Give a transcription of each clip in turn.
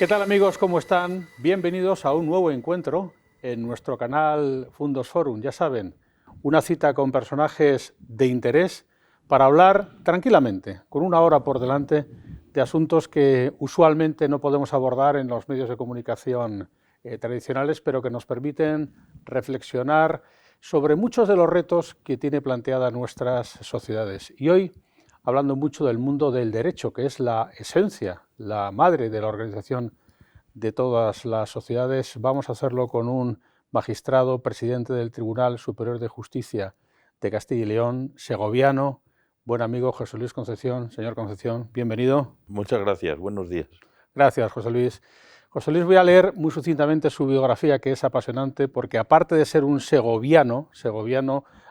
¿Qué tal amigos? ¿Cómo están? Bienvenidos a un nuevo encuentro en nuestro canal Fundos Forum. Ya saben, una cita con personajes de interés para hablar tranquilamente, con una hora por delante, de asuntos que usualmente no podemos abordar en los medios de comunicación tradicionales, pero que nos permiten reflexionar sobre muchos de los retos que tiene planteada nuestras sociedades. Y hoy, hablando mucho del mundo del derecho, que es la esencia, la madre de la organización de todas las sociedades, vamos a hacerlo con un magistrado, presidente del Tribunal Superior de Justicia de Castilla y León, segoviano, buen amigo José Luis Concepción. Señor Concepción, bienvenido. Muchas gracias, buenos días. Gracias, José Luis. José Luis, voy a leer muy sucintamente su biografía, que es apasionante, porque aparte de ser un segoviano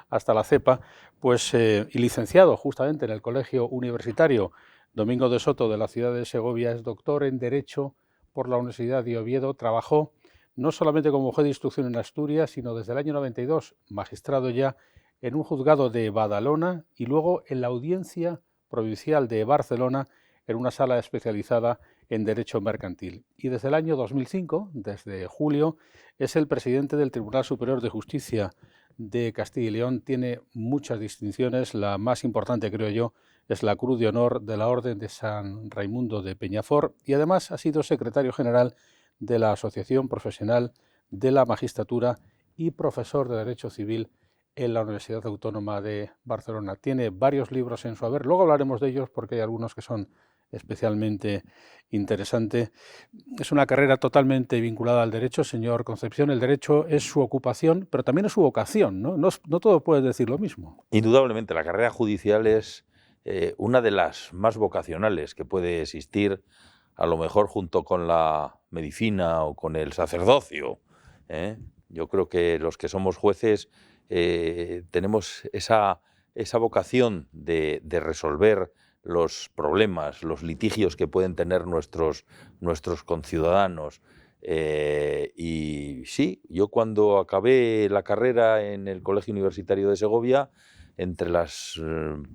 hasta la cepa, pues, y licenciado justamente en el Colegio Universitario Domingo de Soto de la ciudad de Segovia, es doctor en Derecho por la Universidad de Oviedo. Trabajó no solamente como juez de instrucción en Asturias, sino desde el año 92, magistrado ya en un juzgado de Badalona y luego en la Audiencia Provincial de Barcelona, en una sala especializada en Derecho Mercantil. Y desde el año 2005, desde julio, es el presidente del Tribunal Superior de Justicia de Castilla y León. Tiene muchas distinciones, la más importante, creo yo, es la Cruz de Honor de la Orden de San Raimundo de Peñafort, y además ha sido secretario general de la Asociación Profesional de la Magistratura y profesor de Derecho Civil en la Universidad Autónoma de Barcelona. Tiene varios libros en su haber, luego hablaremos de ellos porque hay algunos que son especialmente interesantes. Es una carrera totalmente vinculada al derecho, señor Concepción. El derecho es su ocupación, pero también es su vocación, ¿no? No todos pueden decir lo mismo. Indudablemente, la carrera judicial es una de las más vocacionales que puede existir, a lo mejor junto con la medicina o con el sacerdocio, ¿eh? Yo creo que los que somos jueces tenemos esa vocación de resolver los problemas, los litigios que pueden tener nuestros conciudadanos. Y sí, yo cuando acabé la carrera en el Colegio Universitario de Segovia, entre las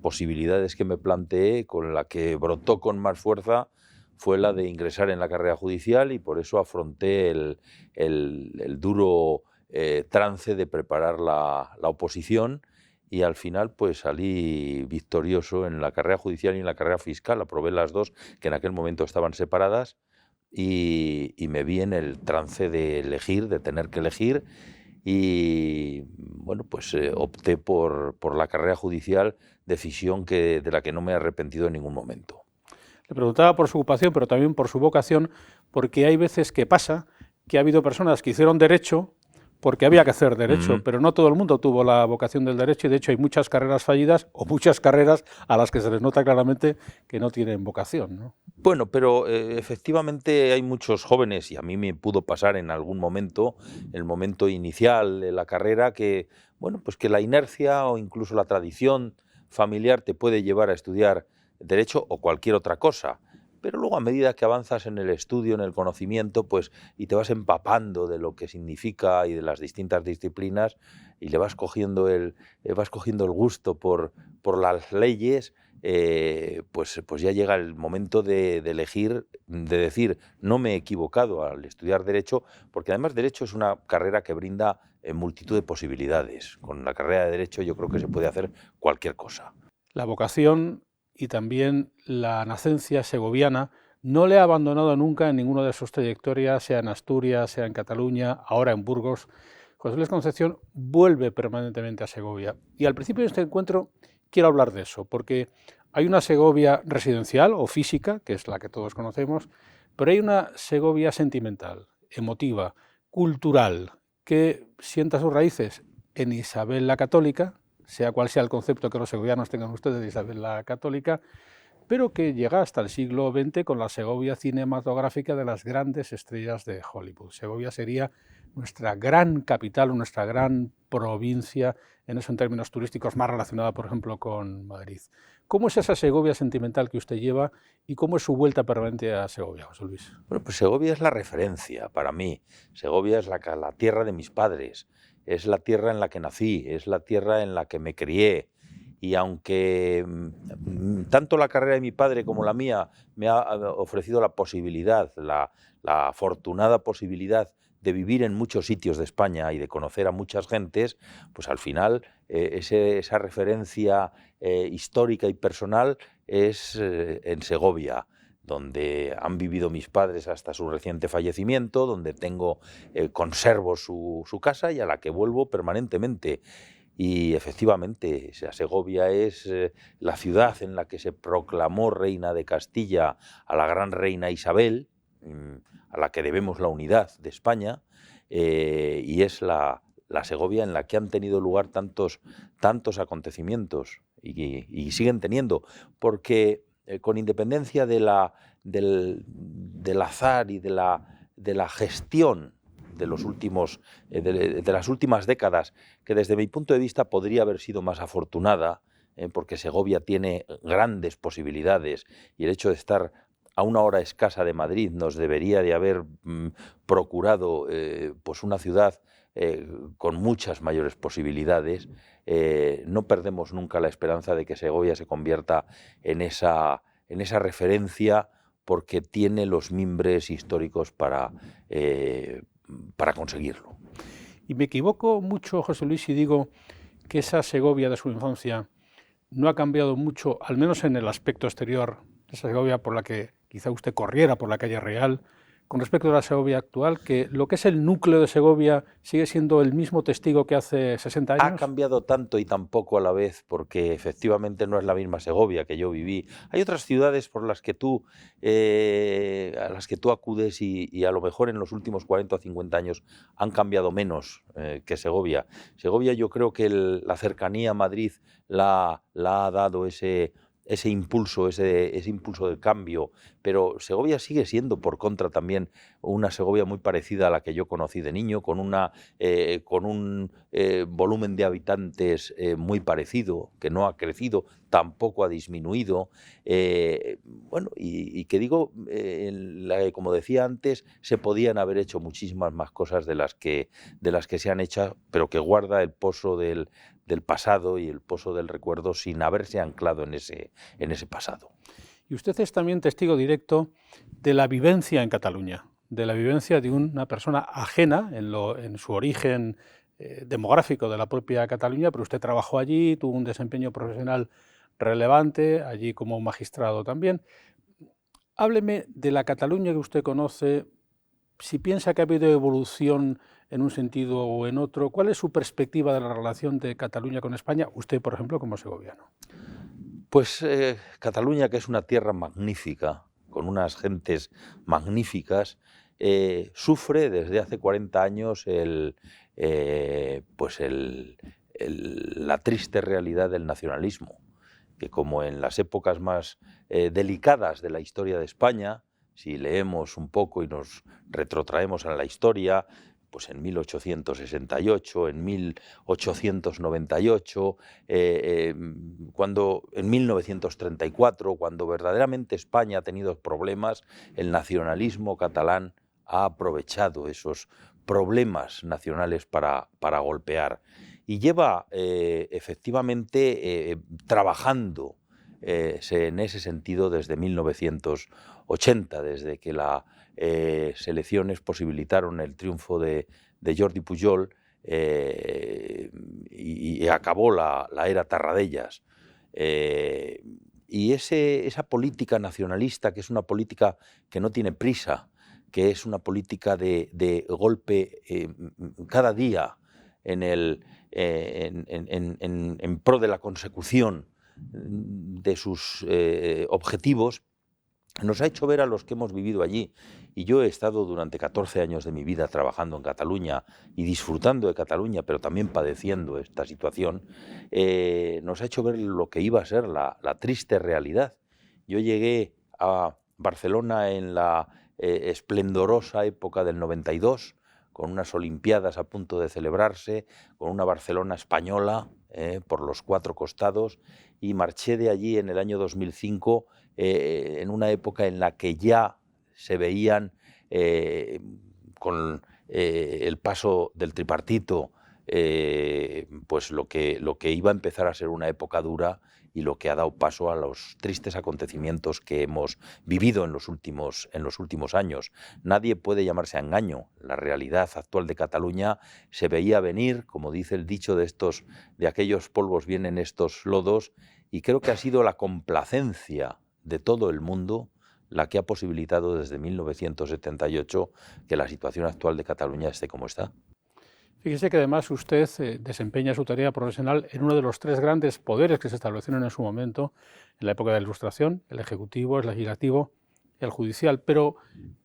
posibilidades que me planteé, con la que brotó con más fuerza fue la de ingresar en la carrera judicial, y por eso afronté el duro trance de preparar la oposición, y al final pues salí victorioso en la carrera judicial y en la carrera fiscal. Aprobé las dos, que en aquel momento estaban separadas, y me vi en el trance de elegir, de tener que elegir, y bueno, pues opté por la carrera judicial, decisión de la que no me he arrepentido en ningún momento. Le preguntaba por su ocupación, pero también por su vocación, porque hay veces que pasa que ha habido personas que hicieron derecho porque había que hacer derecho, pero no todo el mundo tuvo la vocación del derecho, y de hecho hay muchas carreras fallidas o muchas carreras a las que se les nota claramente que no tienen vocación, ¿no? Bueno, pero efectivamente hay muchos jóvenes, y a mí me pudo pasar en algún momento, el momento inicial de la carrera, que bueno, pues que la inercia o incluso la tradición familiar te puede llevar a estudiar derecho o cualquier otra cosa. Pero luego, a medida que avanzas en el estudio, en el conocimiento, pues, y te vas empapando de lo que significa y de las distintas disciplinas, y le vas cogiendo el gusto por las leyes, pues ya llega el momento de elegir, de decir, no me he equivocado al estudiar Derecho, porque además Derecho es una carrera que brinda multitud de posibilidades. Con la carrera de Derecho yo creo que se puede hacer cualquier cosa. La vocación y también la nacencia segoviana no le ha abandonado nunca en ninguna de sus trayectorias, sea en Asturias, sea en Cataluña, ahora en Burgos. José Luis Concepción vuelve permanentemente a Segovia. Y al principio de este encuentro quiero hablar de eso, porque hay una Segovia residencial o física, que es la que todos conocemos, pero hay una Segovia sentimental, emotiva, cultural, que sienta sus raíces en Isabel la Católica, sea cual sea el concepto que los segovianos tengan ustedes de Isabel la Católica, pero que llega hasta el siglo XX con la Segovia cinematográfica de las grandes estrellas de Hollywood. Segovia sería nuestra gran capital, nuestra gran provincia, en eso en términos turísticos, más relacionada, por ejemplo, con Madrid. ¿Cómo es esa Segovia sentimental que usted lleva y cómo es su vuelta permanente a Segovia, José Luis? Bueno, pues Segovia es la referencia para mí. Segovia es la tierra de mis padres, es la tierra en la que nací, es la tierra en la que me crié. y aunque tanto la carrera de mi padre como la mía me ha ofrecido la posibilidad, la afortunada posibilidad de vivir en muchos sitios de España y de conocer a muchas gentes, pues al final esa referencia histórica y personal es en Segovia, donde han vivido mis padres hasta su reciente fallecimiento, donde conservo su casa y a la que vuelvo permanentemente. Y efectivamente, Segovia es la ciudad en la que se proclamó reina de Castilla a la gran reina Isabel, a la que debemos la unidad de España, y es la Segovia en la que han tenido lugar tantos acontecimientos y siguen teniendo, porque con independencia del azar y de la gestión de las últimas décadas, que desde mi punto de vista podría haber sido más afortunada, porque Segovia tiene grandes posibilidades y el hecho de estar a una hora escasa de Madrid nos debería de haber procurado pues una ciudad con muchas mayores posibilidades. No perdemos nunca la esperanza de que Segovia se convierta en esa referencia, porque tiene los mimbres históricos para conseguirlo. Y me equivoco mucho, José Luis, si digo que esa Segovia de su infancia no ha cambiado mucho, al menos en el aspecto exterior, esa Segovia por la que quizá usted corriera por la calle Real, con respecto a la Segovia actual, que lo que es el núcleo de Segovia sigue siendo el mismo testigo que hace 60 años. Ha cambiado tanto y tan poco a la vez, porque efectivamente no es la misma Segovia que yo viví. Hay otras ciudades por las que a las que tú acudes y a lo mejor en los últimos 40 o 50 años han cambiado menos que Segovia. Segovia, yo creo que la cercanía a Madrid la ha dado ese impulso, ese impulso del cambio, pero Segovia sigue siendo, por contra, también una Segovia muy parecida a la que yo conocí de niño, con un volumen de habitantes muy parecido, que no ha crecido, tampoco ha disminuido. Bueno, y que digo, como decía antes, se podían haber hecho muchísimas más cosas de las que se han hecho, pero que guarda el pozo del pasado y el pozo del recuerdo sin haberse anclado en ese pasado. Y usted es también testigo directo de la vivencia en Cataluña, de la vivencia de una persona ajena en su origen demográfico de la propia Cataluña, pero usted trabajó allí, tuvo un desempeño profesional relevante, allí como magistrado también. Hábleme de la Cataluña que usted conoce, si piensa que ha habido evolución en un sentido o en otro. ¿Cuál es su perspectiva de la relación de Cataluña con España, usted, por ejemplo, como segoviano? Pues Cataluña, que es una tierra magnífica, con unas gentes magníficas, sufre desde hace 40 años la triste realidad del nacionalismo, que como en las épocas más delicadas de la historia de España, si leemos un poco y nos retrotraemos a la historia, pues en 1868, en 1898, en 1934, cuando verdaderamente España ha tenido problemas, el nacionalismo catalán ha aprovechado esos problemas nacionales para golpear. Y lleva efectivamente trabajando en ese sentido desde 1980, desde que las elecciones posibilitaron el triunfo de Jordi Pujol y acabó la era Tarradellas. Y esa política nacionalista, que es una política que no tiene prisa, que es una política de golpe cada día en pro de la consecución de sus objetivos, nos ha hecho ver a los que hemos vivido allí, y yo he estado durante 14 años de mi vida trabajando en Cataluña y disfrutando de Cataluña, pero también padeciendo esta situación, nos ha hecho ver lo que iba a ser la triste realidad. Yo llegué a Barcelona en la esplendorosa época del 92, con unas Olimpiadas a punto de celebrarse, con una Barcelona española por los cuatro costados, y marché de allí en el año 2005 en una época en la que ya se veían con el paso del tripartito pues lo que iba a empezar a ser una época dura y lo que ha dado paso a los tristes acontecimientos que hemos vivido en los últimos años. Nadie puede llamarse a engaño. La realidad actual de Cataluña se veía venir, como dice el dicho de aquellos polvos vienen estos lodos, y creo que ha sido la complacencia de todo el mundo la que ha posibilitado desde 1978 que la situación actual de Cataluña esté como está. Fíjese que además usted desempeña su tarea profesional en uno de los tres grandes poderes que se establecieron en su momento, en la época de la Ilustración: el Ejecutivo, el Legislativo, el Judicial. Pero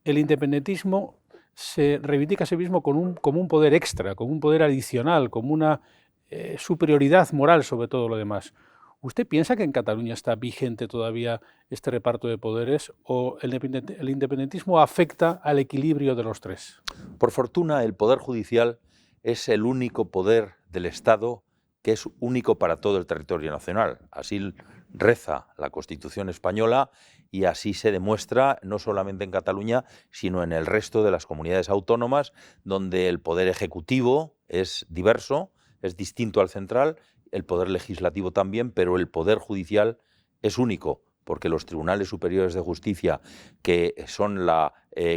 el independentismo se reivindica a sí mismo como un poder extra, como un poder adicional, como una superioridad moral sobre todo lo demás. ¿Usted piensa que en Cataluña está vigente todavía este reparto de poderes o el independentismo afecta al equilibrio de los tres? Por fortuna, el Poder Judicial es el único poder del Estado que es único para todo el territorio nacional. Así reza la Constitución española y así se demuestra no solamente en Cataluña, sino en el resto de las comunidades autónomas, donde el poder ejecutivo es diverso, es distinto al central, el poder legislativo también, pero el poder judicial es único, porque los tribunales superiores de justicia, que son la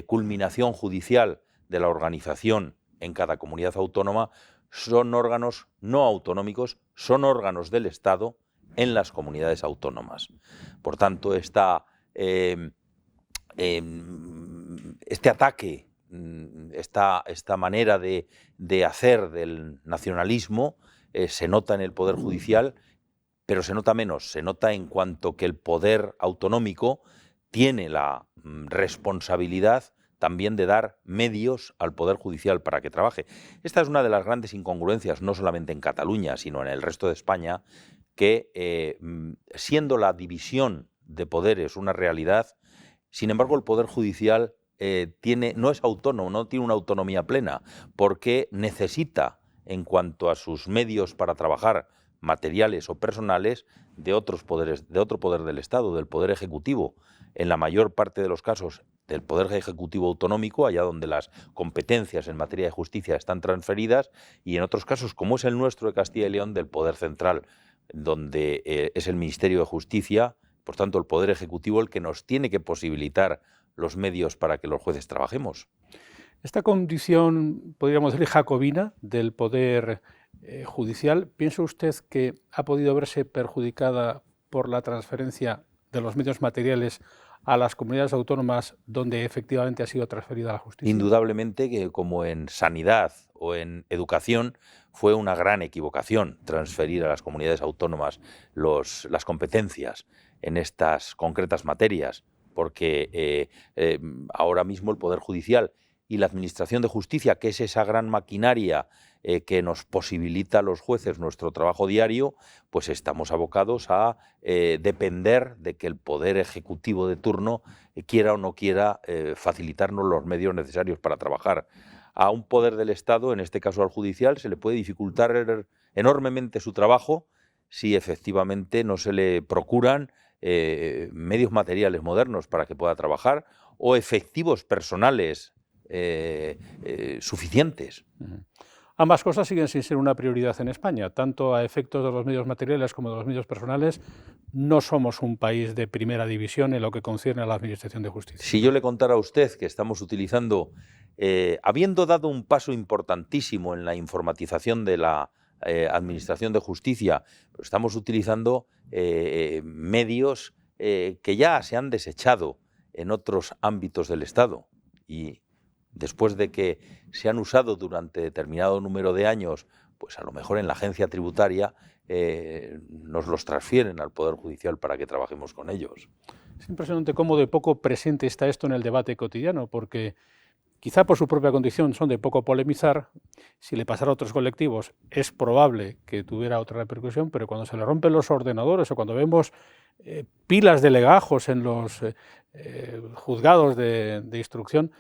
culminación judicial de la organización en cada comunidad autónoma, son órganos no autonómicos, son órganos del Estado en las comunidades autónomas. Por tanto, este ataque, esta manera de hacer del nacionalismo se nota en el Poder Judicial, pero se nota menos, se nota en cuanto que el poder autonómico tiene la responsabilidad también de dar medios al Poder Judicial para que trabaje. Esta es una de las grandes incongruencias, no solamente en Cataluña, sino en el resto de España, que siendo la división de poderes una realidad, sin embargo el Poder Judicial no es autónomo, no tiene una autonomía plena, porque necesita, en cuanto a sus medios para trabajar, materiales o personales, de otros poderes, de otro poder del Estado, del Poder Ejecutivo. En la mayor parte de los casos del Poder Ejecutivo autonómico, allá donde las competencias en materia de justicia están transferidas, y en otros casos, como es el nuestro de Castilla y León, del Poder Central, donde es el Ministerio de Justicia, por tanto el Poder Ejecutivo, el que nos tiene que posibilitar los medios para que los jueces trabajemos. Esta condición, podríamos decir, jacobina del Poder Judicial, ¿piensa usted que ha podido verse perjudicada por la transferencia de los medios materiales a las comunidades autónomas donde efectivamente ha sido transferida la justicia? Indudablemente que, como en sanidad o en educación, fue una gran equivocación transferir a las comunidades autónomas las competencias en estas concretas materias, porque ahora mismo el Poder Judicial y la Administración de Justicia, que es esa gran maquinaria que nos posibilita a los jueces nuestro trabajo diario, pues estamos abocados a depender de que el Poder Ejecutivo de turno quiera o no quiera facilitarnos los medios necesarios para trabajar. A un poder del Estado, en este caso al judicial, se le puede dificultar enormemente su trabajo si efectivamente no se le procuran medios materiales modernos para que pueda trabajar o efectivos personales suficientes. Ambas cosas siguen sin ser una prioridad en España, tanto a efectos de los medios materiales como de los medios personales. No somos un país de primera división en lo que concierne a la Administración de Justicia. Si yo le contara a usted que estamos utilizando, habiendo dado un paso importantísimo en la informatización de la Administración de Justicia, estamos utilizando medios que ya se han desechado en otros ámbitos del Estado, y después de que se han usado durante determinado número de años, pues a lo mejor en la agencia tributaria nos los transfieren al Poder Judicial para que trabajemos con ellos. Es impresionante cómo de poco presente está esto en el debate cotidiano, porque quizá por su propia condición son de poco polemizar. Si le pasara a otros colectivos es probable que tuviera otra repercusión, pero cuando se le rompen los ordenadores o cuando vemos pilas de legajos en los juzgados de instrucción,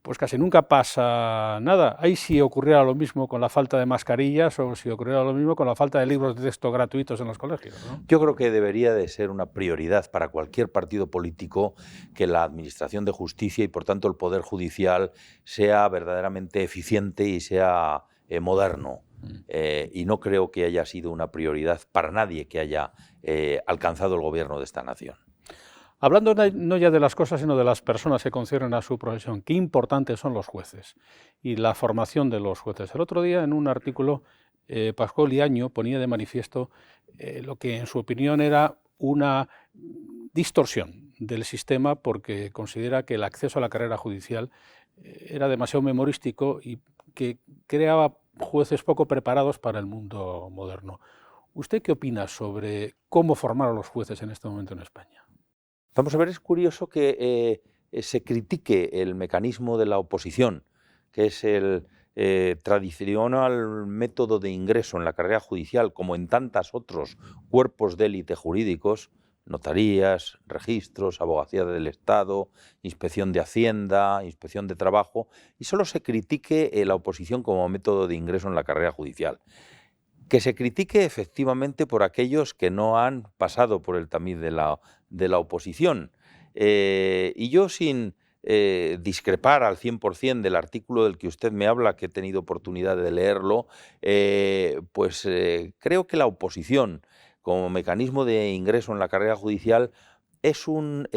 pues casi nunca pasa nada. Ahí si ocurriera lo mismo con la falta de mascarillas o si ocurriera lo mismo con la falta de libros de texto gratuitos en los colegios, ¿no? Yo creo que debería de ser una prioridad para cualquier partido político que la Administración de Justicia y por tanto el Poder Judicial sea verdaderamente eficiente y sea moderno. Y no creo que haya sido una prioridad para nadie que haya alcanzado el gobierno de esta nación. Hablando no ya de las cosas, sino de las personas que conciernen a su profesión, qué importantes son los jueces y la formación de los jueces. El otro día, en un artículo, Pascual Liaño ponía de manifiesto lo que en su opinión era una distorsión del sistema, porque considera que el acceso a la carrera judicial era demasiado memorístico y que creaba jueces poco preparados para el mundo moderno. ¿Usted qué opina sobre cómo formar a los jueces en este momento en España? Vamos a ver, es curioso que se critique el mecanismo de la oposición, que es el tradicional método de ingreso en la carrera judicial, como en tantos otros cuerpos de élite jurídicos, notarías, registros, abogacía del Estado, inspección de Hacienda, inspección de Trabajo, y solo se critique la oposición como método de ingreso en la carrera judicial. Que se critique efectivamente por aquellos que no han pasado por el tamiz de la oposición. Y yo, sin discrepar al 100% del artículo del que usted me habla, que he tenido oportunidad de leerlo, creo que la oposición como mecanismo de ingreso en la carrera judicial es un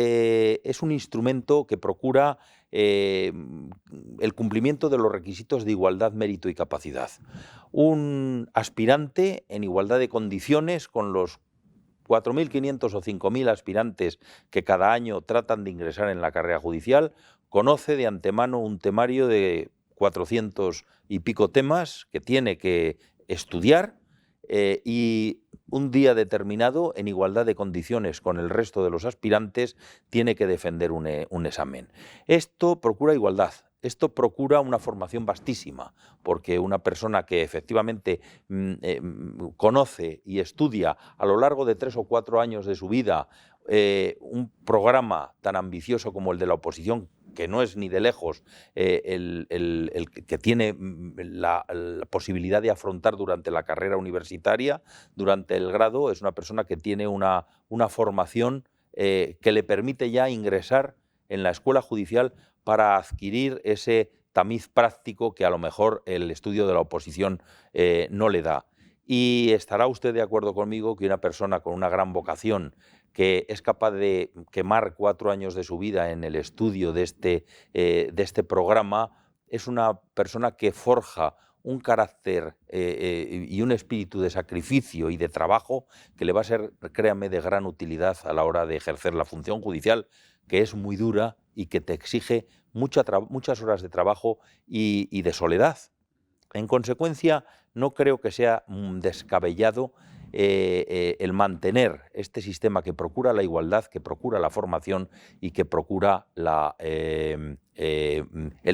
instrumento que procura el cumplimiento de los requisitos de igualdad, mérito y capacidad. Un aspirante en igualdad de condiciones con los 4.500 o 5.000 aspirantes que cada año tratan de ingresar en la carrera judicial, conoce de antemano un temario de 400 y pico temas que tiene que estudiar y un día determinado, en igualdad de condiciones con el resto de los aspirantes, tiene que defender un examen. Esto procura igualdad. Esto procura una formación vastísima, porque una persona que efectivamente conoce y estudia a lo largo de 3 o 4 años de su vida un programa tan ambicioso como el de la oposición, que no es ni de lejos el que tiene la posibilidad de afrontar durante la carrera universitaria, durante el grado, es una persona que tiene una formación que le permite ya ingresar en la escuela judicial para adquirir ese tamiz práctico que a lo mejor el estudio de la oposición no le da. Y estará usted de acuerdo conmigo que una persona con una gran vocación, que es capaz de quemar 4 años de su vida en el estudio de este programa, es una persona que forja un carácter y un espíritu de sacrificio y de trabajo que le va a ser, créame, de gran utilidad a la hora de ejercer la función judicial, que es muy dura y que te exige muchas horas de trabajo y de soledad. En consecuencia, no creo que sea descabellado el mantener este sistema que procura la igualdad, que procura la formación y que procura el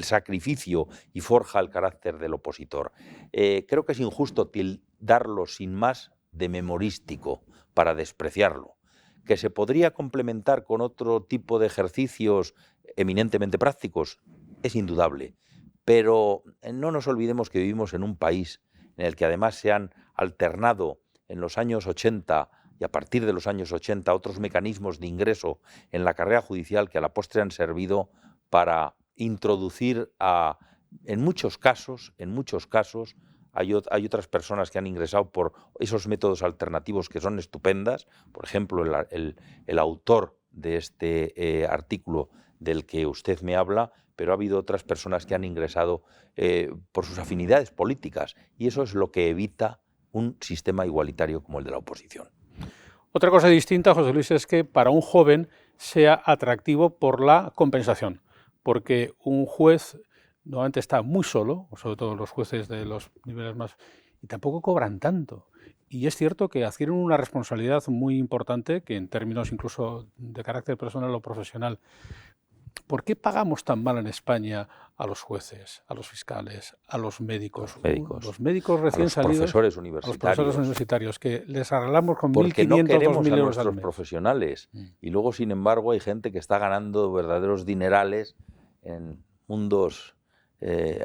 sacrificio y forja el carácter del opositor. Creo que es injusto tildarlo sin más de memorístico para despreciarlo. ¿Que se podría complementar con otro tipo de ejercicios eminentemente prácticos? Es indudable. Pero no nos olvidemos que vivimos en un país en el que además se han alternado en los años 80 y a partir de los años 80 otros mecanismos de ingreso en la carrera judicial que a la postre han servido para introducir en muchos casos, hay otras personas que han ingresado por esos métodos alternativos que son estupendas. Por ejemplo, el autor de este artículo del que usted me habla, pero ha habido otras personas que han ingresado por sus afinidades políticas, y eso es lo que evita un sistema igualitario como el de la oposición. Otra cosa distinta, José Luis, es que para un joven sea atractivo por la compensación, porque un juez normalmente está muy solo, sobre todo los jueces de los niveles más, y tampoco cobran tanto. Y es cierto que adquieren una responsabilidad muy importante, que en términos incluso de carácter personal o profesional. ¿Por qué pagamos tan mal en España a los jueces, a los fiscales, a los médicos? Los médicos recién salidos, profesores a los profesores universitarios, que les arreglamos con 1.500, porque no queremos 2.000 a euros al nuestros mes. Profesionales. Y luego, sin embargo, hay gente que está ganando verdaderos dinerales en mundos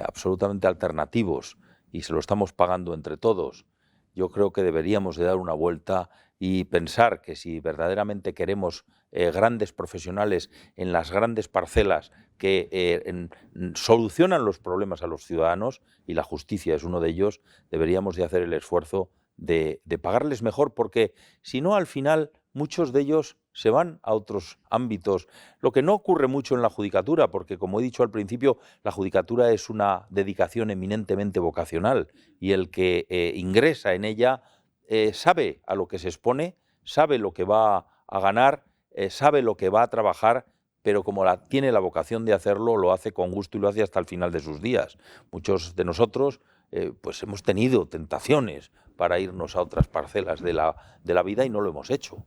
absolutamente alternativos y se lo estamos pagando entre todos. yo creo que deberíamos de dar una vuelta y pensar que si verdaderamente queremos grandes profesionales en las grandes parcelas que solucionan los problemas a los ciudadanos, y la justicia es uno de ellos, deberíamos de hacer el esfuerzo de pagarles mejor, porque si no, al final muchos de ellos se van a otros ámbitos, lo que no ocurre mucho en la judicatura, porque como he dicho al principio, la judicatura es una dedicación eminentemente vocacional y el que ingresa en ella sabe a lo que se expone, sabe lo que va a ganar, sabe lo que va a trabajar, pero como tiene la vocación de hacerlo, lo hace con gusto y lo hace hasta el final de sus días. Muchos de nosotros pues hemos tenido tentaciones para irnos a otras parcelas de la vida y no lo hemos hecho.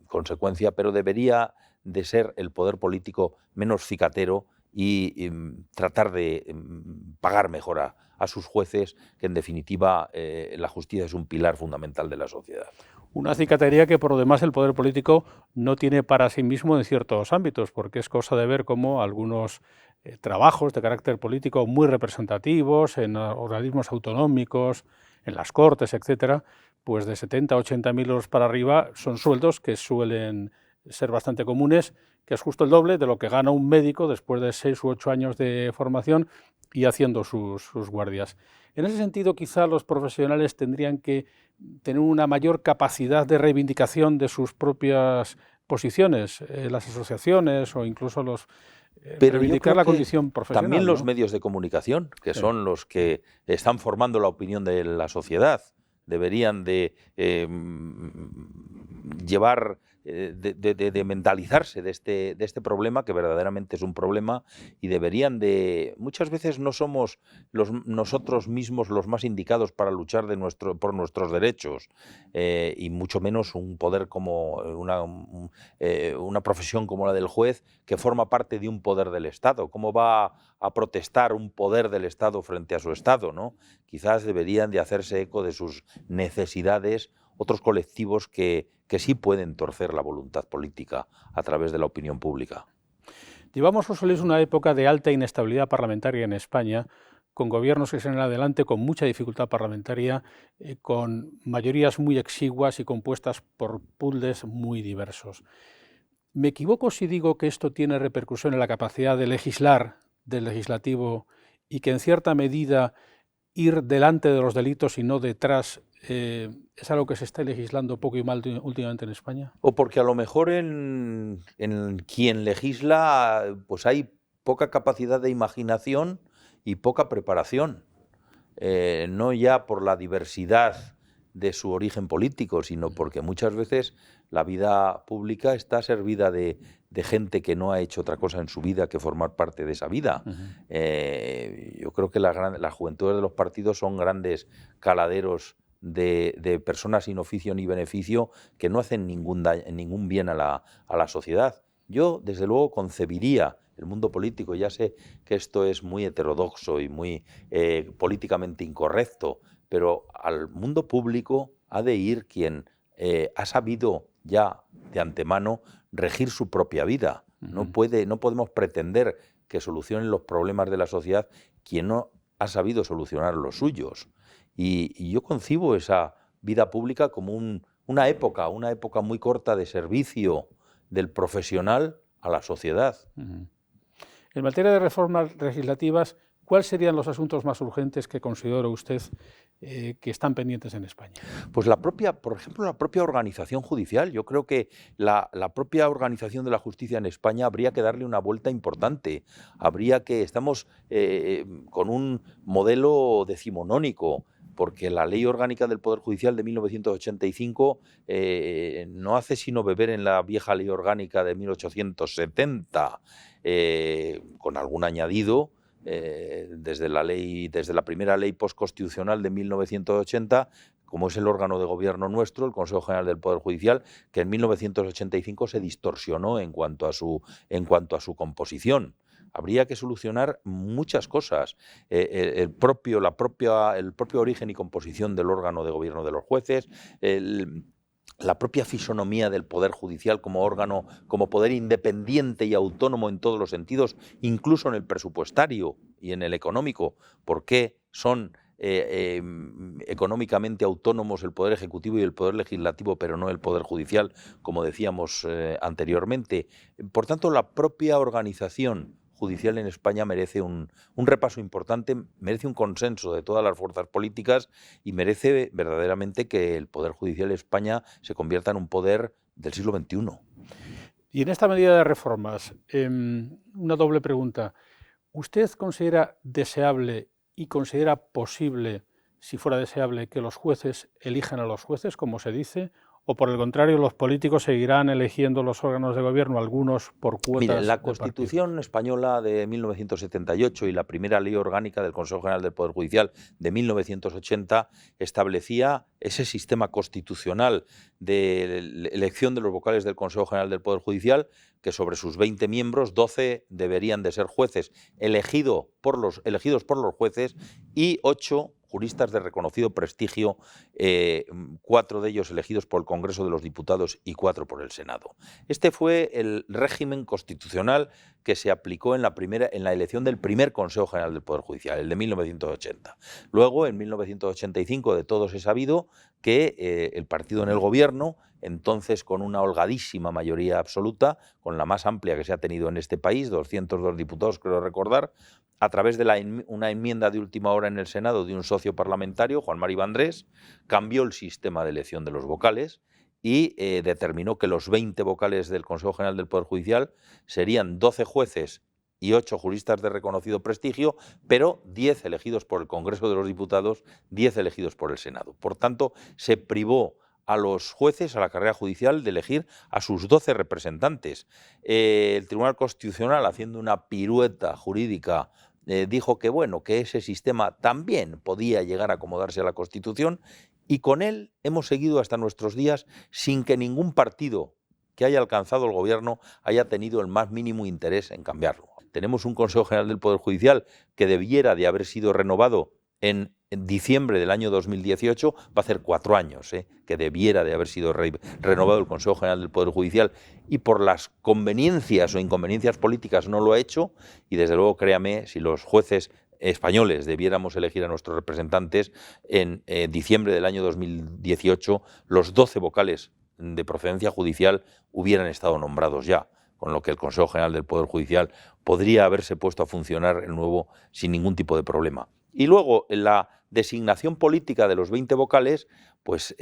Consecuencia, pero debería de ser el poder político menos cicatero y tratar de pagar mejor a sus jueces, que en definitiva la justicia es un pilar fundamental de la sociedad. Una cicatería que por lo demás el poder político no tiene para sí mismo en ciertos ámbitos, porque es cosa de ver cómo algunos trabajos de carácter político muy representativos en organismos autonómicos, en las Cortes, etcétera, pues de 70 a 80.000 euros para arriba son sueldos que suelen ser bastante comunes, que es justo el doble de lo que gana un médico después de 6 u 8 años de formación y haciendo sus guardias. En ese sentido, quizá los profesionales tendrían que tener una mayor capacidad de reivindicación de sus propias posiciones, las asociaciones o incluso los Pero reivindicar la condición profesional. También los ¿no? medios de comunicación, que Sí. son los que están formando la opinión de la sociedad, deberían de llevar, de mentalizarse de este problema, que verdaderamente es un problema, y deberían de... Muchas veces no somos nosotros mismos los más indicados para luchar por nuestros derechos, y mucho menos un poder como una profesión como la del juez, que forma parte de un poder del Estado. ¿Cómo va a protestar un poder del Estado frente a su Estado, ¿no? Quizás deberían de hacerse eco de sus necesidades otros colectivos que sí pueden torcer la voluntad política a través de la opinión pública. Llevamos, José Luis, una época de alta inestabilidad parlamentaria en España, con gobiernos que salen adelante con mucha dificultad parlamentaria, con mayorías muy exiguas y compuestas por puzzles muy diversos. ¿Me equivoco si digo que esto tiene repercusión en la capacidad de legislar del legislativo y que en cierta medida ir delante de los delitos y no detrás es algo que se está legislando poco y mal últimamente en España? O porque a lo mejor en quien legisla pues hay poca capacidad de imaginación y poca preparación. No ya por la diversidad de su origen político, sino porque muchas veces la vida pública está servida de gente que no ha hecho otra cosa en su vida que formar parte de esa vida. Yo creo que las juventudes de los partidos son grandes caladeros de personas sin oficio ni beneficio que no hacen ningún bien a la sociedad. Yo, desde luego, concebiría el mundo político, ya sé que esto es muy heterodoxo y muy políticamente incorrecto, pero al mundo público ha de ir quien ha sabido ya de antemano regir su propia vida. No podemos pretender que solucionen los problemas de la sociedad quien no ha sabido solucionar los suyos. Y yo concibo esa vida pública como una época muy corta de servicio del profesional a la sociedad. En materia de reformas legislativas, ¿cuáles serían los asuntos más urgentes que considera usted que están pendientes en España? Pues por ejemplo, la propia organización judicial. Yo creo que la propia organización de la justicia en España habría que darle una vuelta importante. Estamos con un modelo decimonónico, porque la Ley Orgánica del Poder Judicial de 1985 no hace sino beber en la vieja Ley Orgánica de 1870, con algún añadido, desde la primera ley postconstitucional de 1980, como es el órgano de gobierno nuestro, el Consejo General del Poder Judicial, que en 1985 se distorsionó en cuanto a su composición. Habría que solucionar muchas cosas. El propio origen y composición del órgano de gobierno de los jueces, la propia fisonomía del Poder Judicial como órgano, como poder independiente y autónomo en todos los sentidos, incluso en el presupuestario y en el económico. ¿Por qué son económicamente autónomos el Poder Ejecutivo y el Poder Legislativo, pero no el Poder Judicial, como decíamos anteriormente. Por tanto, la propia organización judicial en España merece un repaso importante, merece un consenso de todas las fuerzas políticas y merece verdaderamente que el Poder Judicial de España se convierta en un poder del siglo XXI. Y en esta medida de reformas, una doble pregunta. ¿Usted considera deseable y considera posible, si fuera deseable, que los jueces elijan a los jueces, como se dice, o por el contrario, los políticos seguirán eligiendo los órganos de gobierno, algunos por cuotas? Mire, la Constitución española de 1978 y la primera Ley Orgánica del Consejo General del Poder Judicial de 1980 establecía ese sistema constitucional de elección de los vocales del Consejo General del Poder Judicial, que sobre sus 20 miembros, 12 deberían de ser jueces elegidos por los jueces y 8 juristas de reconocido prestigio, 4 de ellos elegidos por el Congreso de los Diputados y 4 por el Senado. Este fue el régimen constitucional que se aplicó en la elección del primer Consejo General del Poder Judicial, el de 1980. Luego, en 1985, de todos es sabido que el partido en el gobierno, entonces con una holgadísima mayoría absoluta, con la más amplia que se ha tenido en este país, 202 diputados, creo recordar, a través de una enmienda de última hora en el Senado de un socio parlamentario, Juan Mari Vandrés, cambió el sistema de elección de los vocales y determinó que los 20 vocales del Consejo General del Poder Judicial serían 12 jueces y 8 juristas de reconocido prestigio, pero 10 elegidos por el Congreso de los Diputados, 10 elegidos por el Senado. Por tanto, se privó a los jueces, a la carrera judicial, de elegir a sus 12 representantes. El Tribunal Constitucional, haciendo una pirueta jurídica, dijo que bueno, que ese sistema también podía llegar a acomodarse a la Constitución, y con él hemos seguido hasta nuestros días sin que ningún partido que haya alcanzado el gobierno haya tenido el más mínimo interés en cambiarlo. Tenemos un Consejo General del Poder Judicial que debiera de haber sido renovado en diciembre del año 2018, va a hacer 4 años que debiera de haber sido renovado el Consejo General del Poder Judicial, y por las conveniencias o inconveniencias políticas no lo ha hecho, y desde luego, créame, si los jueces españoles debiéramos elegir a nuestros representantes en diciembre del año 2018, los 12 vocales de procedencia judicial hubieran estado nombrados ya, con lo que el Consejo General del Poder Judicial podría haberse puesto a funcionar el nuevo sin ningún tipo de problema. Y luego, la designación política de los 20 vocales, pues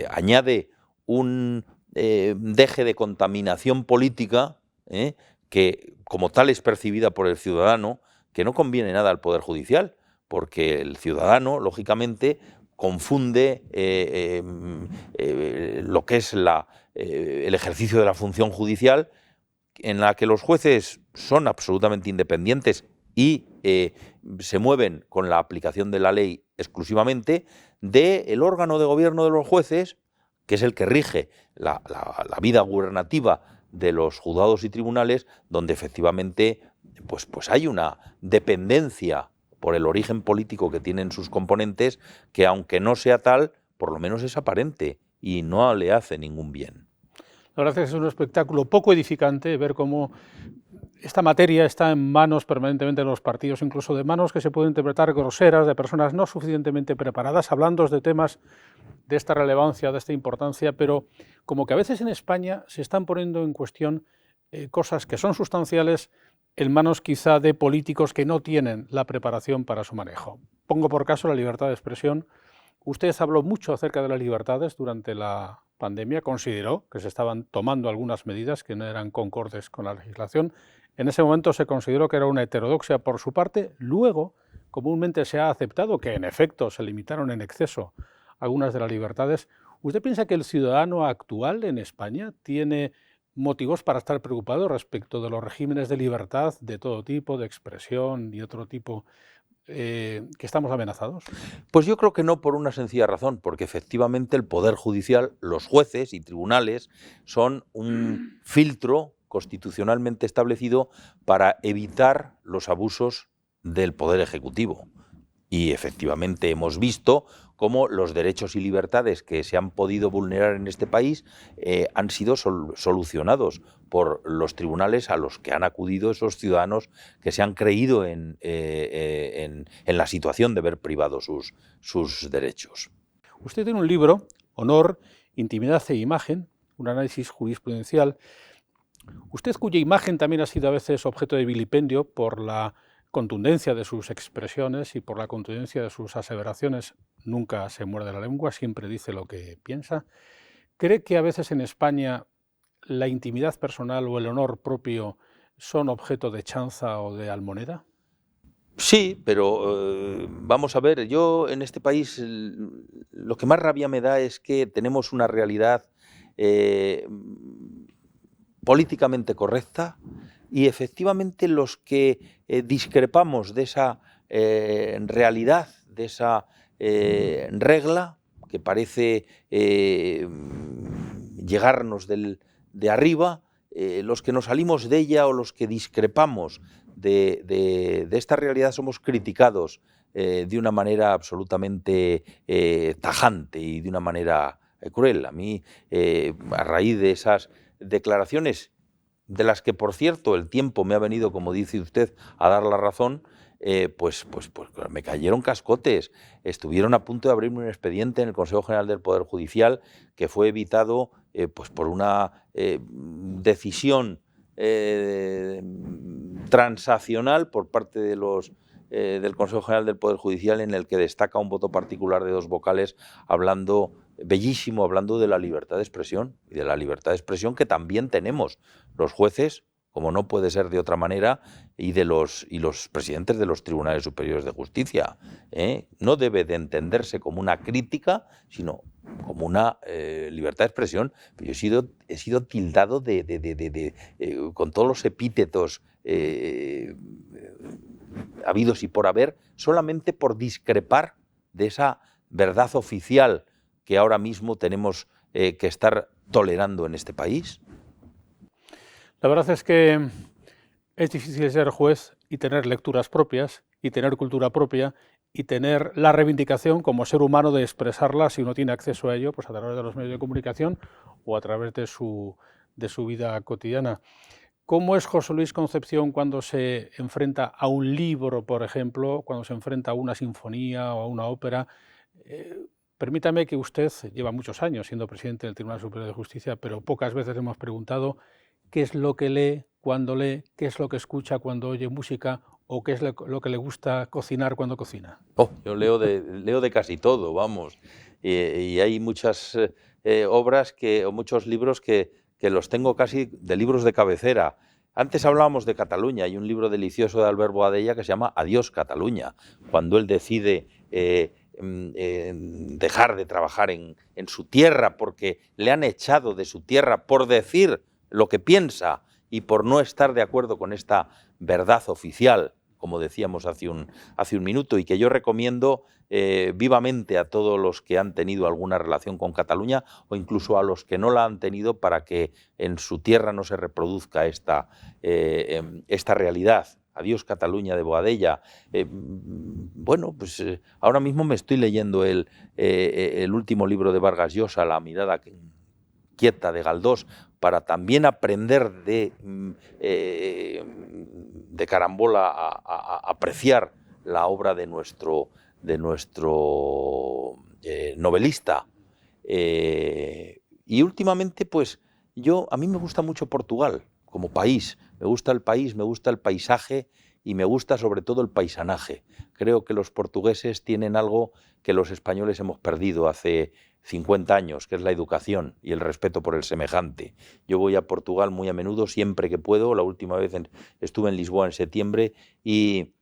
añade un deje de contaminación política que como tal es percibida por el ciudadano, que no conviene nada al Poder Judicial, porque el ciudadano, lógicamente, confunde lo que es el ejercicio de la función judicial, en la que los jueces son absolutamente independientes y se mueven con la aplicación de la ley exclusivamente, del órgano de gobierno de los jueces, que es el que rige la vida gubernativa de los juzgados y tribunales, donde efectivamente pues hay una dependencia por el origen político que tienen sus componentes, que aunque no sea tal, por lo menos es aparente y no le hace ningún bien. La verdad es que es un espectáculo poco edificante ver cómo esta materia está en manos permanentemente de los partidos, incluso de manos que se pueden interpretar groseras, de personas no suficientemente preparadas, hablando de temas de esta relevancia, de esta importancia, pero como que a veces en España se están poniendo en cuestión cosas que son sustanciales en manos quizá de políticos que no tienen la preparación para su manejo. Pongo por caso la libertad de expresión. Usted habló mucho acerca de las libertades durante la pandemia, consideró que se estaban tomando algunas medidas que no eran concordes con la legislación. En ese momento se consideró que era una heterodoxia por su parte. Luego, comúnmente se ha aceptado que en efecto se limitaron en exceso algunas de las libertades. ¿Usted piensa que el ciudadano actual en España tiene motivos para estar preocupado respecto de los regímenes de libertad de todo tipo, de expresión y otro tipo, que estamos amenazados? Pues yo creo que no, por una sencilla razón, porque efectivamente el Poder Judicial, los jueces y tribunales, son un filtro constitucionalmente establecido para evitar los abusos del Poder Ejecutivo. Y efectivamente hemos visto cómo los derechos y libertades que se han podido vulnerar en este país han sido solucionados por los tribunales a los que han acudido esos ciudadanos que se han creído en la situación de ver privados sus derechos. Usted tiene un libro, Honor, Intimidad e Imagen, un análisis jurisprudencial. Usted, cuya imagen también ha sido a veces objeto de vilipendio por la contundencia de sus expresiones y por la contundencia de sus aseveraciones, nunca se muerde la lengua, siempre dice lo que piensa. ¿Cree que a veces en España la intimidad personal o el honor propio son objeto de chanza o de almoneda? Sí, pero vamos a ver, yo en este país lo que más rabia me da es que tenemos una realidad políticamente correcta y efectivamente los que discrepamos de esa realidad, de esa regla que parece llegarnos de arriba, los que nos salimos de ella o los que discrepamos de esta realidad somos criticados de una manera absolutamente tajante y de una manera cruel. A mí, a raíz de esas declaraciones, de las que, por cierto, el tiempo me ha venido, como dice usted, a dar la razón, pues me cayeron cascotes. Estuvieron a punto de abrirme un expediente en el Consejo General del Poder Judicial que fue evitado pues por una decisión transaccional por parte de del Consejo General del Poder Judicial, en el que destaca un voto particular de 2 vocales hablando, bellísimo, hablando de la libertad de expresión y de la libertad de expresión que también tenemos los jueces, como no puede ser de otra manera, y los presidentes de los tribunales superiores de justicia. No debe de entenderse como una crítica, sino como una libertad de expresión. Yo he sido tildado con todos los epítetos habidos y por haber, solamente por discrepar de esa verdad oficial que ahora mismo tenemos que estar tolerando en este país. La verdad es que es difícil ser juez y tener lecturas propias y tener cultura propia y tener la reivindicación como ser humano de expresarla si uno tiene acceso a ello, pues a través de los medios de comunicación o a través de su vida cotidiana. ¿Cómo es José Luis Concepción cuando se enfrenta a un libro, por ejemplo, cuando se enfrenta a una sinfonía o a una ópera? Permítame que usted lleva muchos años siendo presidente del Tribunal Superior de Justicia, pero pocas veces hemos preguntado qué es lo que lee cuando lee, qué es lo que escucha cuando oye música o qué es lo que le gusta cocinar cuando cocina. Yo leo de casi todo, vamos. Y hay muchas obras o muchos libros que los tengo casi de libros de cabecera. Antes hablábamos de Cataluña. Hay un libro delicioso de Albert Boadella que se llama Adiós Cataluña, cuando él decide dejar de trabajar en su tierra porque le han echado de su tierra por decir lo que piensa y por no estar de acuerdo con esta verdad oficial, como decíamos hace un minuto, y que yo recomiendo vivamente a todos los que han tenido alguna relación con Cataluña o incluso a los que no la han tenido, para que en su tierra no se reproduzca esta realidad. Adiós Cataluña, de Boadella. Bueno, pues ahora mismo me estoy leyendo el último libro de Vargas Llosa, La mirada quieta, de Galdós, para también aprender de carambola a apreciar la obra de nuestro novelista. Y últimamente, pues a mí me gusta mucho Portugal como país. Me gusta el país, me gusta el paisaje y me gusta sobre todo el paisanaje. Creo que los portugueses tienen algo que los españoles hemos perdido hace 50 años, que es la educación y el respeto por el semejante. Yo voy a Portugal muy a menudo, siempre que puedo. La última vez estuve en Lisboa en septiembre y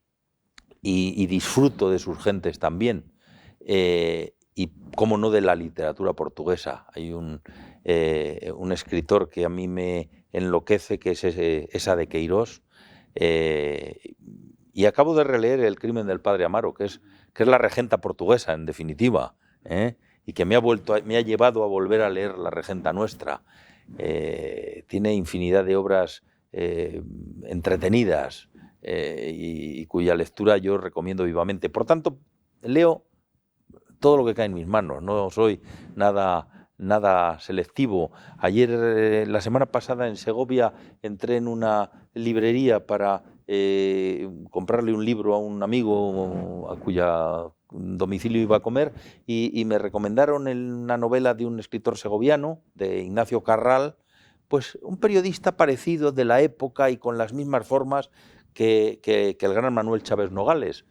disfruto de sus gentes también. Y cómo no, de la literatura portuguesa. Hay un escritor que a mí me enloquece, que es Esa de Queirós. Y acabo de releer El crimen del padre Amaro, que es la regenta portuguesa, en definitiva, y que me ha llevado a volver a leer La regenta nuestra. Tiene infinidad de obras entretenidas y cuya lectura yo recomiendo vivamente. Por tanto, leo todo lo que cae en mis manos, no soy nada selectivo. Ayer, la semana pasada en Segovia, entré en una librería para comprarle un libro a un amigo a cuya domicilio iba a comer y me recomendaron una novela de un escritor segoviano, de Ignacio Carral, pues un periodista parecido de la época y con las mismas formas que el gran Manuel Chávez Nogales,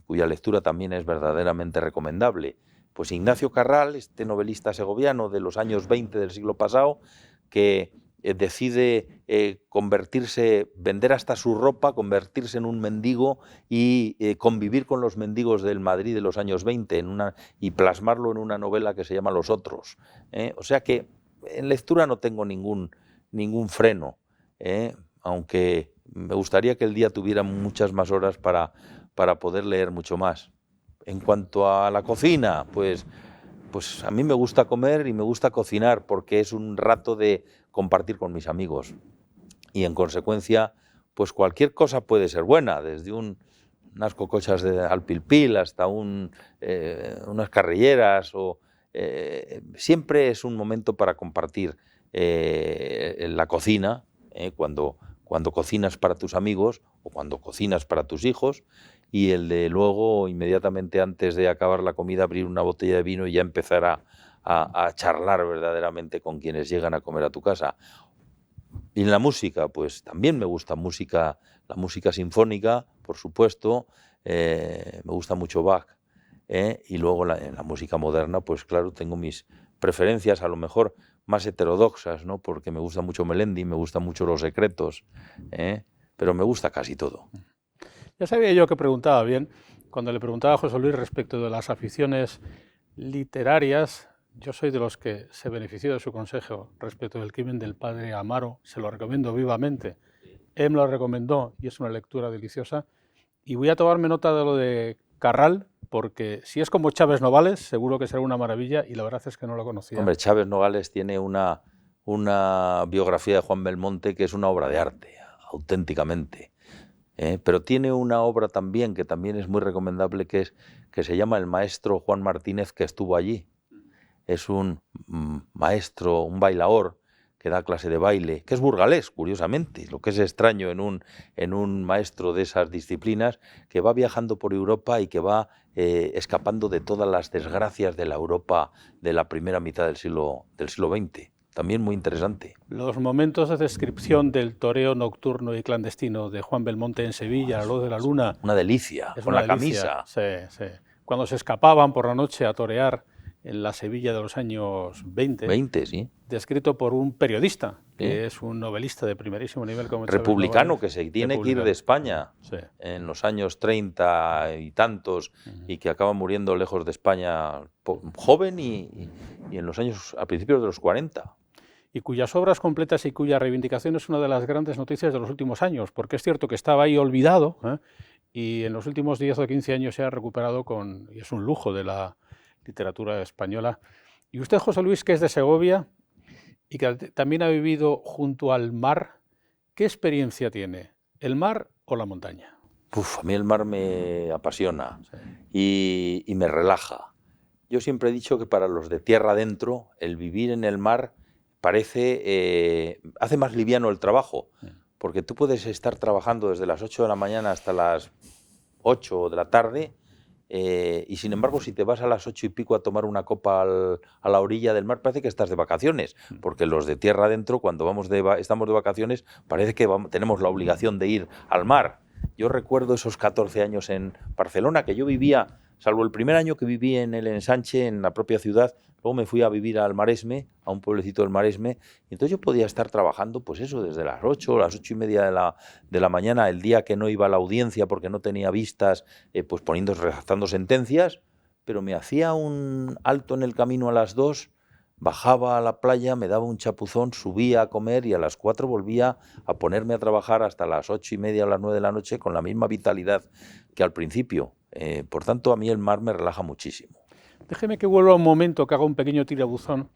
cuya lectura también es verdaderamente recomendable. Pues Ignacio Carral, este novelista segoviano de los años 20 del siglo pasado, que decide vender hasta su ropa, convertirse en un mendigo y convivir con los mendigos del Madrid de los años 20 y plasmarlo en una novela que se llama Los Otros. O sea que en lectura no tengo ningún freno, aunque me gustaría que el día tuviera muchas más horas para poder leer mucho más. En cuanto a la cocina, pues a mí me gusta comer y me gusta cocinar porque es un rato de compartir con mis amigos. Y en consecuencia, pues cualquier cosa puede ser buena, desde unas cocochas al pilpil hasta unas carrilleras. Siempre es un momento para compartir la cocina, cuando cocinas para tus amigos o cuando cocinas para tus hijos, y el de luego, inmediatamente antes de acabar la comida, abrir una botella de vino y ya empezar a charlar verdaderamente con quienes llegan a comer a tu casa. Y en la música, pues también me gusta la música sinfónica, por supuesto, me gusta mucho Bach, y luego en la música moderna, pues claro, tengo mis preferencias a lo mejor más heterodoxas, ¿no? Porque me gusta mucho Melendi, me gustan mucho Los Secretos, pero me gusta casi todo. Ya sabía yo que preguntaba bien, cuando le preguntaba a José Luis respecto de las aficiones literarias. Yo soy de los que se benefició de su consejo respecto del crimen del padre Amaro, se lo recomiendo vivamente. Él me lo recomendó y es una lectura deliciosa. Y voy a tomarme nota de lo de Carral, porque si es como Chávez Nogales, seguro que será una maravilla, y la verdad es que no lo conocía. Hombre, Chávez Nogales tiene una biografía de Juan Belmonte que es una obra de arte, auténticamente. Pero tiene una obra también, que también es muy recomendable, que se llama El maestro Juan Martínez, que estuvo allí. Es un maestro, un bailaor, que da clase de baile, que es burgalés, curiosamente, lo que es extraño en un maestro de esas disciplinas, que va viajando por Europa y que va escapando de todas las desgracias de la Europa de la primera mitad del siglo XX. También muy interesante. Los momentos de descripción del toreo nocturno y clandestino de Juan Belmonte en Sevilla, a la luz de la luna. Una delicia, con la camisa. Sí, sí. Cuando se escapaban por la noche a torear en la Sevilla de los años 20, sí. Descrito por un periodista, que es un novelista de primerísimo nivel. Como republicano, que se tiene que ir de España en los años 30 y tantos, y que acaba muriendo lejos de España joven y en los años, a principios de los 40. Y cuyas obras completas y cuya reivindicación es una de las grandes noticias de los últimos años, porque es cierto que estaba ahí olvidado, y en los últimos 10 o 15 años se ha recuperado y es un lujo de la literatura española. Y usted, José Luis, que es de Segovia y que también ha vivido junto al mar, ¿qué experiencia tiene? ¿El mar o la montaña? A mí el mar me apasiona, y me relaja. Yo siempre he dicho que para los de tierra adentro, el vivir en el mar hace más liviano el trabajo, porque tú puedes estar trabajando desde las 8 de la mañana hasta las 8 de la tarde, y sin embargo, si te vas a las 8 y pico a tomar una copa a la orilla del mar, parece que estás de vacaciones, porque los de tierra adentro, cuando estamos de vacaciones, parece que tenemos la obligación de ir al mar. Yo recuerdo esos 14 años en Barcelona, que yo vivía, salvo el primer año que viví en el Ensanche, en la propia ciudad, luego me fui a vivir al Maresme, a un pueblecito del Maresme, y entonces yo podía estar trabajando, pues eso, desde las 8, las 8:30 de la mañana, el día que no iba a la audiencia porque no tenía vistas, pues redactando sentencias, pero me hacía un alto en el camino a las 2, bajaba a la playa, me daba un chapuzón, subía a comer y a las 4 volvía a ponerme a trabajar hasta las 8:30 o las 9 de la noche con la misma vitalidad que al principio. Por tanto, a mí el mar me relaja muchísimo. Déjeme que vuelva un momento, que haga un pequeño tirabuzón,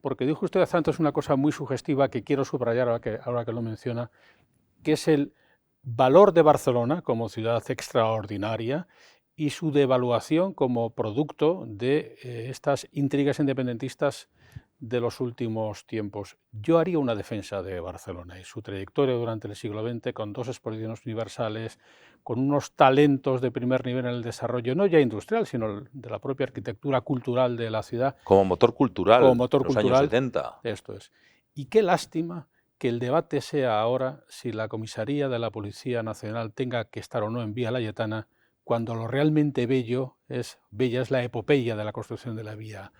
porque dijo usted hace antes una cosa muy sugestiva que quiero subrayar ahora que lo menciona, que es el valor de Barcelona como ciudad extraordinaria y su devaluación como producto de estas intrigas independentistas de los últimos tiempos. Yo haría una defensa de Barcelona y su trayectoria durante el siglo XX, con 2 exposiciones universales, con unos talentos de primer nivel en el desarrollo, no ya industrial, sino de la propia arquitectura cultural de la ciudad. Como motor cultural, como motor en los cultural, años 70. Esto es. Y qué lástima que el debate sea ahora si la comisaría de la Policía Nacional tenga que estar o no en Vía Layetana, cuando lo realmente bella es la epopeya de la construcción de la Vía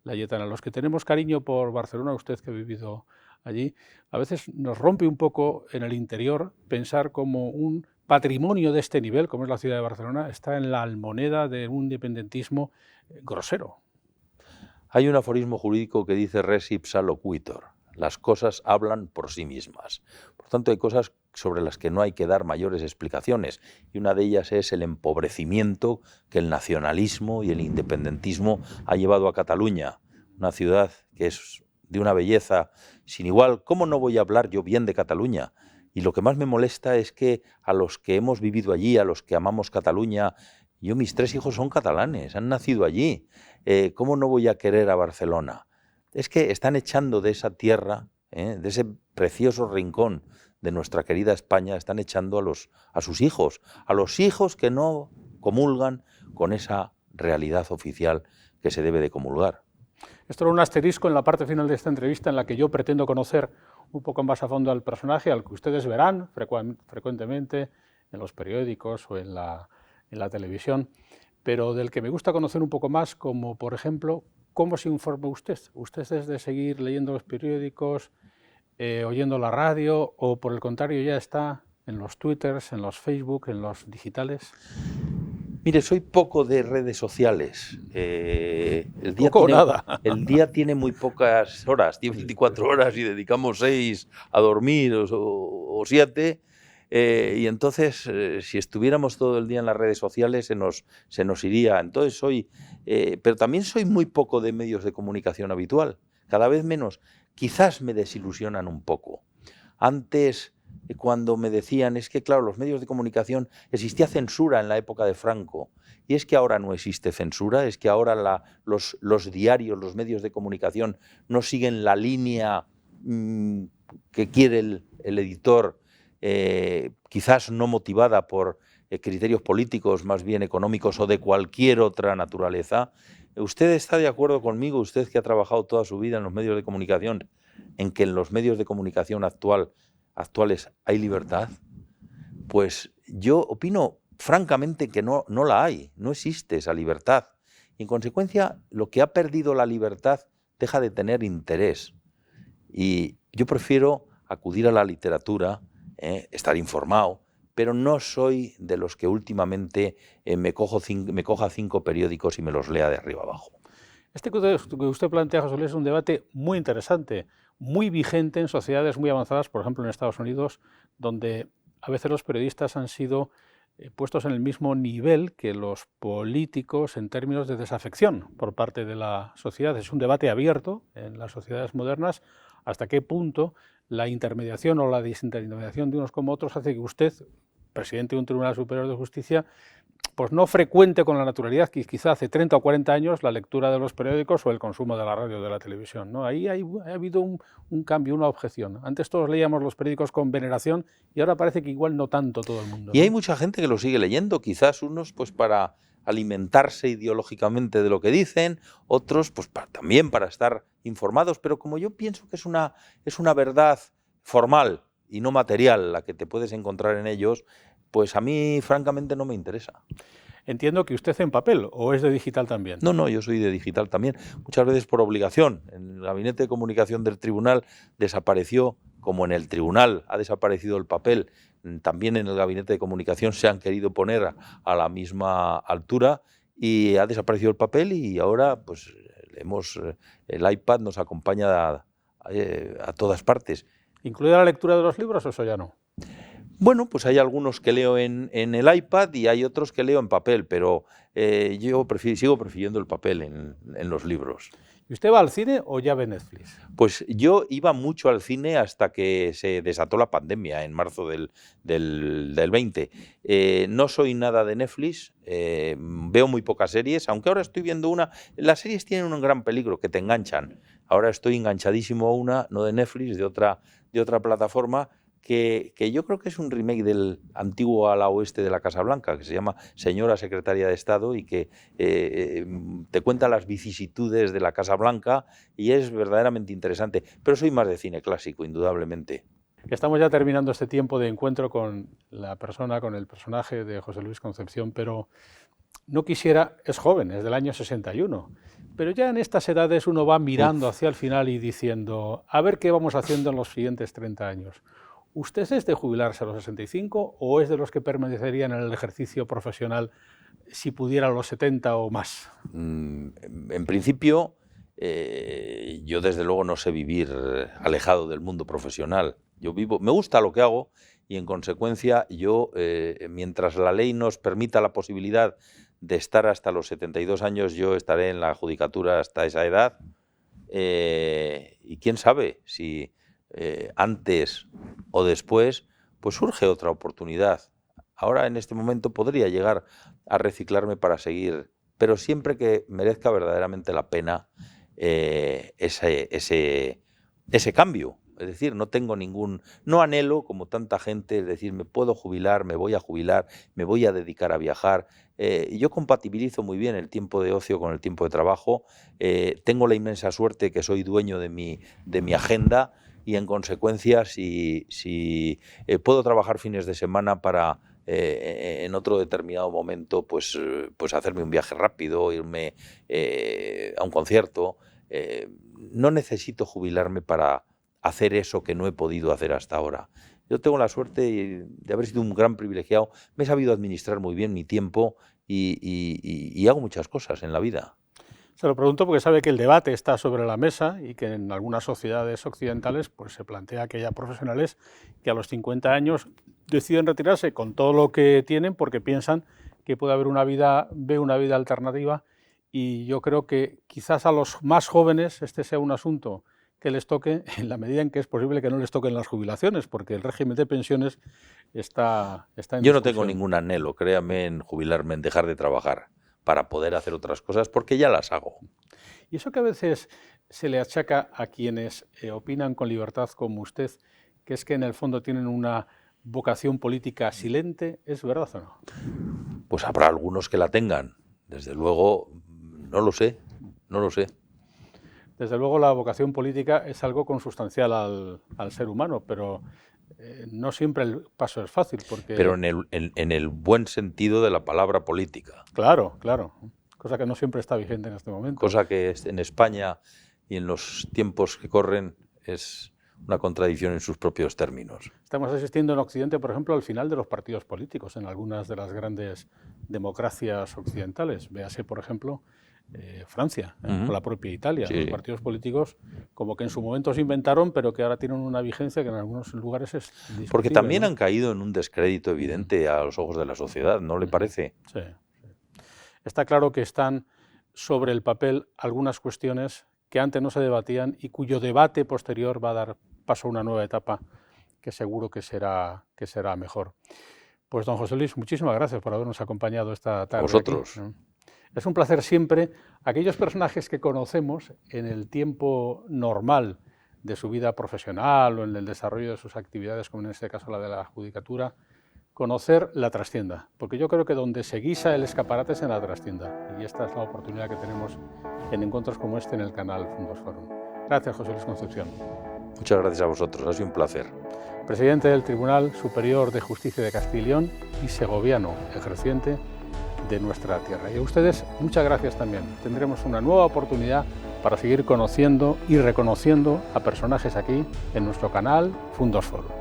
Layetana. Los que tenemos cariño por Barcelona, usted que ha vivido allí, a veces nos rompe un poco en el interior pensar como un patrimonio de este nivel, como es la ciudad de Barcelona, está en la almoneda de un independentismo grosero. Hay un aforismo jurídico que dice res ipsa loquitur. Las cosas hablan por sí mismas. Por tanto, hay cosas sobre las que no hay que dar mayores explicaciones, y una de ellas es el empobrecimiento que el nacionalismo y el independentismo ha llevado a Cataluña, una ciudad que es de una belleza sin igual. ¿Cómo no voy a hablar yo bien de Cataluña? Y lo que más me molesta es que a los que hemos vivido allí, a los que amamos Cataluña, mis 3 hijos son catalanes, han nacido allí. ¿Cómo no voy a querer a Barcelona? Es que están echando de esa tierra, de ese precioso rincón de nuestra querida España, están echando a sus hijos, a los hijos que no comulgan con esa realidad oficial que se debe de comulgar. Esto era un asterisco en la parte final de esta entrevista, en la que yo pretendo conocer un poco más a fondo al personaje, al que ustedes verán frecuentemente en los periódicos o en la televisión, pero del que me gusta conocer un poco más, como por ejemplo, ¿cómo se informa usted? ¿Usted es de seguir leyendo los periódicos, oyendo la radio, o por el contrario ya está en los Twitters, en los Facebook, en los digitales? Mire, soy poco de redes sociales. El día tiene muy pocas horas, tiene 24 horas y dedicamos 6 a dormir o 7. Y entonces, si estuviéramos todo el día en las redes sociales, se nos iría. Entonces pero también soy muy poco de medios de comunicación habitual, cada vez menos. Quizás me desilusionan un poco. Antes, cuando me decían, es que claro, los medios de comunicación, existía censura en la época de Franco, y es que ahora no existe censura, es que ahora los diarios, los medios de comunicación no siguen la línea que quiere el editor, quizás no motivada por criterios políticos, más bien económicos o de cualquier otra naturaleza. ¿Usted está de acuerdo conmigo, usted que ha trabajado toda su vida en los medios de comunicación, en que en los medios de comunicación actuales hay libertad? Pues yo opino francamente que no la hay, no existe esa libertad. Y en consecuencia, lo que ha perdido la libertad deja de tener interés. Y yo prefiero acudir a la literatura, estar informado, pero no soy de los que últimamente me coja 5 periódicos y me los lea de arriba abajo. Este que usted plantea, José Luis, es un debate muy interesante, muy vigente en sociedades muy avanzadas, por ejemplo en Estados Unidos, donde a veces los periodistas han sido puestos en el mismo nivel que los políticos en términos de desafección por parte de la sociedad. Es un debate abierto en las sociedades modernas, hasta qué punto la intermediación o la desintermediación de unos como otros hace que usted, presidente de un Tribunal Superior de Justicia, pues no frecuente con la naturalidad que quizá hace 30 o 40 años la lectura de los periódicos o el consumo de la radio o de la televisión, ¿no? Ahí ha habido un cambio, una objeción. Antes todos leíamos los periódicos con veneración y ahora parece que igual no tanto todo el mundo, ¿no? Y hay mucha gente que lo sigue leyendo, quizás unos pues para alimentarse ideológicamente de lo que dicen, otros pues también para estar informados, pero como yo pienso que es una verdad formal y no material la que te puedes encontrar en ellos, pues a mí francamente no me interesa. Entiendo que usted en papel, ¿o es de digital también? No, yo soy de digital también, muchas veces por obligación. En el gabinete de comunicación del tribunal desapareció, como en el tribunal ha desaparecido el papel, también en el gabinete de comunicación se han querido poner a la misma altura y ha desaparecido el papel, y ahora pues el iPad nos acompaña a todas partes. ¿Incluida la lectura de los libros o eso ya no? Bueno, pues hay algunos que leo en el iPad y hay otros que leo en papel, pero yo sigo prefiriendo el papel en los libros. ¿Y usted va al cine o ya ve Netflix? Pues yo iba mucho al cine hasta que se desató la pandemia en marzo del 20. No soy nada de Netflix, veo muy pocas series, aunque ahora estoy viendo una. Las series tienen un gran peligro, que te enganchan. Ahora estoy enganchadísimo a una, no de Netflix, de otra plataforma, que yo creo que es un remake del antiguo ala oeste de la Casa Blanca, que se llama Señora Secretaria de Estado, y que te cuenta las vicisitudes de la Casa Blanca, y es verdaderamente interesante. Pero soy más de cine clásico, indudablemente. Estamos ya terminando este tiempo de encuentro con la persona, con el personaje de José Luis Concepción, pero no quisiera, es joven, es del año 61, pero ya en estas edades uno va mirando hacia el final y diciendo, a ver qué vamos haciendo en los siguientes 30 años. ¿Usted es de jubilarse a los 65 o es de los que permanecerían en el ejercicio profesional si pudiera a los 70 o más? En principio, yo desde luego no sé vivir alejado del mundo profesional. Yo vivo, me gusta lo que hago y en consecuencia yo, mientras la ley nos permita la posibilidad de estar hasta los 72 años, yo estaré en la judicatura hasta esa edad. Y quién sabe si antes o después pues surge otra oportunidad. Ahora en este momento podría llegar a reciclarme para seguir, pero siempre que merezca verdaderamente la pena ese cambio. Es decir, no tengo no anhelo como tanta gente, es decir, me puedo jubilar, me voy a jubilar, me voy a dedicar a viajar. Yo compatibilizo muy bien el tiempo de ocio con el tiempo de trabajo. Tengo la inmensa suerte que soy dueño de mi agenda y en consecuencia si puedo trabajar fines de semana para en otro determinado momento pues hacerme un viaje rápido, irme a un concierto. No necesito jubilarme para hacer eso que no he podido hacer hasta ahora. Yo tengo la suerte de haber sido un gran privilegiado, me he sabido administrar muy bien mi tiempo y hago muchas cosas en la vida. Se lo pregunto porque sabe que el debate está sobre la mesa y que en algunas sociedades occidentales pues, se plantea que haya profesionales que a los 50 años deciden retirarse con todo lo que tienen porque piensan que puede haber una vida alternativa, y yo creo que quizás a los más jóvenes este sea un asunto que les toque en la medida en que es posible que no les toquen las jubilaciones, porque el régimen de pensiones está en Yo no tengo discusión. ningún anhelo, créame, en jubilarme, en dejar de trabajar para poder hacer otras cosas, porque ya las hago. Y eso que a veces se le achaca a quienes opinan con libertad como usted, que es que en el fondo tienen una vocación política silente, ¿es verdad o no? Pues habrá algunos que la tengan, desde luego, no lo sé. Desde luego la vocación política es algo consustancial al ser humano, pero no siempre el paso es fácil. Pero en el buen sentido de la palabra política. Claro, cosa que no siempre está vigente en este momento. Cosa que en España y en los tiempos que corren es una contradicción en sus propios términos. Estamos asistiendo en Occidente, por ejemplo, al final de los partidos políticos en algunas de las grandes democracias occidentales. Véase, por ejemplo, Francia, o la propia Italia. Sí. Los partidos políticos como que en su momento se inventaron, pero que ahora tienen una vigencia que en algunos lugares es discutible. Porque también han caído en un descrédito evidente a los ojos de la sociedad, ¿no le parece? Sí. Está claro que están sobre el papel algunas cuestiones que antes no se debatían y cuyo debate posterior va a dar paso a una nueva etapa que seguro que será mejor. Pues don José Luis, muchísimas gracias por habernos acompañado esta tarde. A vosotros. Aquí. Es un placer siempre aquellos personajes que conocemos en el tiempo normal de su vida profesional o en el desarrollo de sus actividades, como en este caso la de la judicatura, conocer la trastienda, porque yo creo que donde se guisa el escaparate es en la trastienda, y esta es la oportunidad que tenemos en encuentros como este en el canal Fundos Forum. Gracias, José Luis Concepción. Muchas gracias a vosotros, ha sido un placer. Presidente del Tribunal Superior de Justicia de Castilla y León y segoviano ejerciente de nuestra tierra. Y a ustedes, muchas gracias también. Tendremos una nueva oportunidad para seguir conociendo y reconociendo a personajes aquí en nuestro canal Fundos Forum.